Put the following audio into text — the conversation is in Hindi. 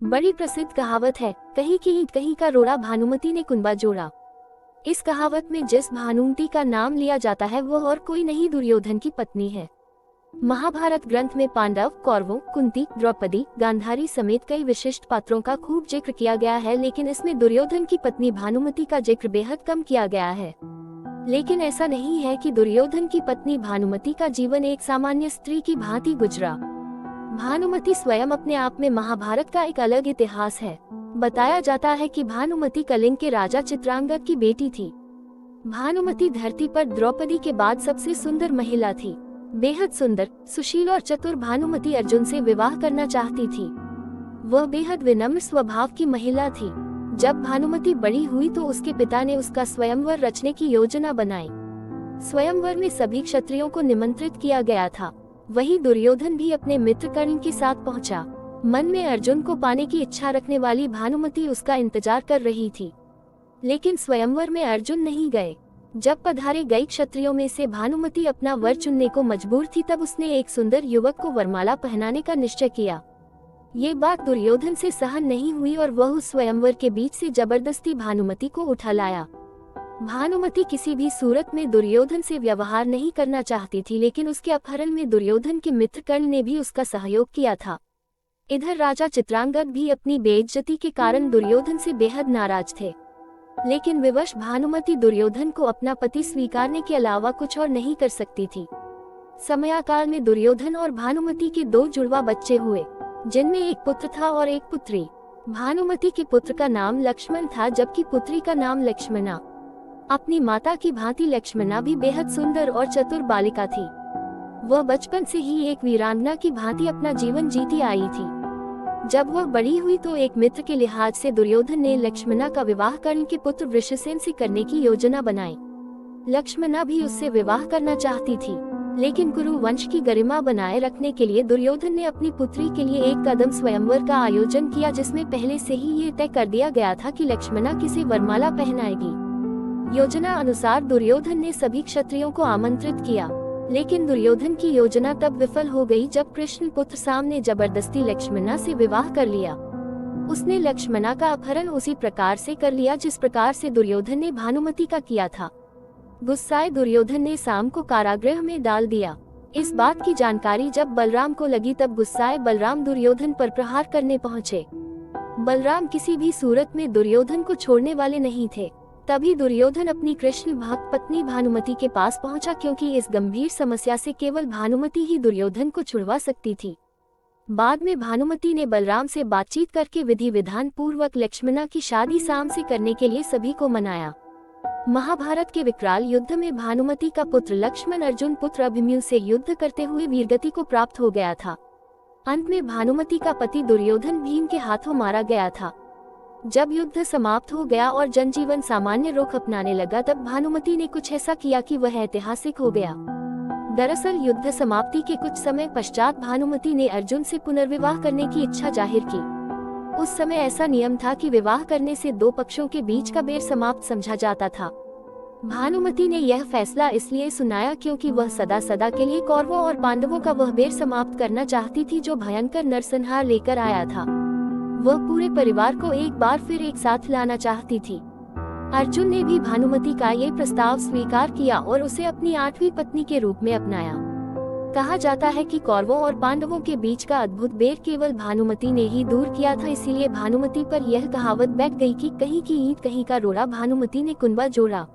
बड़ी प्रसिद्ध कहावत है, कहीं की ईंट कहीं का रोड़ा, भानुमति ने कुंबा जोड़ा। इस कहावत में जिस भानुमति का नाम लिया जाता है वह और कोई नहीं, दुर्योधन की पत्नी है। महाभारत ग्रंथ में पांडव, कौरवों, कुंती, द्रौपदी, गांधारी समेत कई विशिष्ट पात्रों का खूब जिक्र किया गया है, लेकिन इसमें दुर्योधन की पत्नी भानुमति का जिक्र बेहद कम किया गया है। लेकिन ऐसा नहीं है कि दुर्योधन की पत्नी भानुमति का जीवन एक सामान्य स्त्री की भांति गुजरा। भानुमति स्वयं अपने आप में महाभारत का एक अलग इतिहास है। बताया जाता है कि भानुमति कलिंग के राजा चित्रांगद की बेटी थी। भानुमति धरती पर द्रौपदी के बाद सबसे सुंदर महिला थी। बेहद सुंदर, सुशील और चतुर भानुमति अर्जुन से विवाह करना चाहती थी। वह बेहद विनम्र स्वभाव की महिला थी। जब भानुमति बड़ी हुई तो उसके पिता ने उसका स्वयंवर रचने की योजना बनाई। स्वयंवर में सभी क्षत्रियों को निमंत्रित किया गया था। वहीं दुर्योधन भी अपने मित्र कर्ण के साथ पहुंचा। मन में अर्जुन को पाने की इच्छा रखने वाली भानुमति उसका इंतजार कर रही थी, लेकिन स्वयंवर में अर्जुन नहीं गए। जब पधारे गए क्षत्रियों में से भानुमति अपना वर चुनने को मजबूर थी, तब उसने एक सुंदर युवक को वरमाला पहनाने का निश्चय किया। ये बात दुर्योधन से सहन नहीं हुई और वह उस स्वयंवर के बीच से जबरदस्ती भानुमति को उठा लाया। भानुमति किसी भी सूरत में दुर्योधन से व्यवहार नहीं करना चाहती थी, लेकिन उसके अपहरण में दुर्योधन के मित्र कर्ण ने भी उसका सहयोग किया था। इधर राजा चित्रांगद भी अपनी बेइज्जती के कारण दुर्योधन से बेहद नाराज थे, लेकिन विवश भानुमति दुर्योधन को अपना पति स्वीकारने के अलावा कुछ और नहीं कर सकती थी। समयाकाल में दुर्योधन और भानुमति के 2 जुड़वा बच्चे हुए, जिनमें एक पुत्र था और एक पुत्री। भानुमति के पुत्र का नाम लक्ष्मण था, जबकि पुत्री का नाम लक्ष्मणा। अपनी माता की भांति लक्ष्मणा भी बेहद सुंदर और चतुर बालिका थी। वह बचपन से ही एक वीरांगना की भांति अपना जीवन जीती आई थी। जब वह बड़ी हुई तो एक मित्र के लिहाज से दुर्योधन ने लक्ष्मणा का विवाह कर्ण के पुत्र वृषसेन से करने की योजना बनाई। लक्ष्मणा भी उससे विवाह करना चाहती थी, लेकिन कुरु वंश की गरिमा बनाए रखने के लिए दुर्योधन ने अपनी पुत्री के लिए एक कदम स्वयंवर का आयोजन किया, जिसमें पहले से ही ये तय कर दिया गया था कि लक्ष्मणा किसी वरमाला पहनाएगी। योजना अनुसार दुर्योधन ने सभी क्षत्रियों को आमंत्रित किया, लेकिन दुर्योधन की योजना तब विफल हो गई जब कृष्ण पुत्र साम ने जबरदस्ती लक्ष्मणा से विवाह कर लिया। उसने लक्ष्मणा का अपहरण उसी प्रकार से कर लिया जिस प्रकार से दुर्योधन ने भानुमति का किया था। गुस्साए दुर्योधन ने साम को कारागृह में डाल दिया। इस बात की जानकारी जब बलराम को लगी तब गुस्साए बलराम दुर्योधन पर प्रहार करने पहुंचे। बलराम किसी भी सूरत में दुर्योधन को छोड़ने वाले नहीं थे। तभी दुर्योधन अपनी कृष्ण भक्त पत्नी भानुमति के पास पहुंचा, क्योंकि इस गंभीर समस्या से केवल भानुमति ही दुर्योधन को छुड़वा सकती थी। बाद में भानुमति ने बलराम से बातचीत करके विधि विधान पूर्वक लक्ष्मणा की शादी साम से करने के लिए सभी को मनाया। महाभारत के विकराल युद्ध में भानुमति का पुत्र लक्ष्मण अर्जुन पुत्र अभिमन्यु से युद्ध करते हुए वीरगति को प्राप्त हो गया था। अंत में भानुमति का पति दुर्योधन भीम के हाथों मारा गया था। जब युद्ध समाप्त हो गया और जनजीवन सामान्य रुख अपनाने लगा, तब भानुमति ने कुछ ऐसा किया कि वह ऐतिहासिक हो गया। दरअसल युद्ध समाप्ति के कुछ समय पश्चात भानुमति ने अर्जुन से पुनर्विवाह करने की इच्छा जाहिर की। उस समय ऐसा नियम था कि विवाह करने से 2 पक्षों के बीच का बैर समाप्त समझा जाता था। भानुमति ने यह फैसला इसलिए सुनाया क्योंकि वह सदा सदा के लिए कौरवों और पांडवों का वह बैर समाप्त करना चाहती थी जो भयंकर नरसंहार लेकर आया था। वह पूरे परिवार को एक बार फिर एक साथ लाना चाहती थी। अर्जुन ने भी भानुमति का ये प्रस्ताव स्वीकार किया और उसे अपनी 8वीं पत्नी के रूप में अपनाया। कहा जाता है कि कौरवों और पांडवों के बीच का अद्भुत बैर केवल भानुमति ने ही दूर किया था, इसीलिए भानुमति पर यह कहावत बैठ गई कि कहीं की ईंट कहीं का रोड़ा, भानुमति ने कुंबा जोड़ा।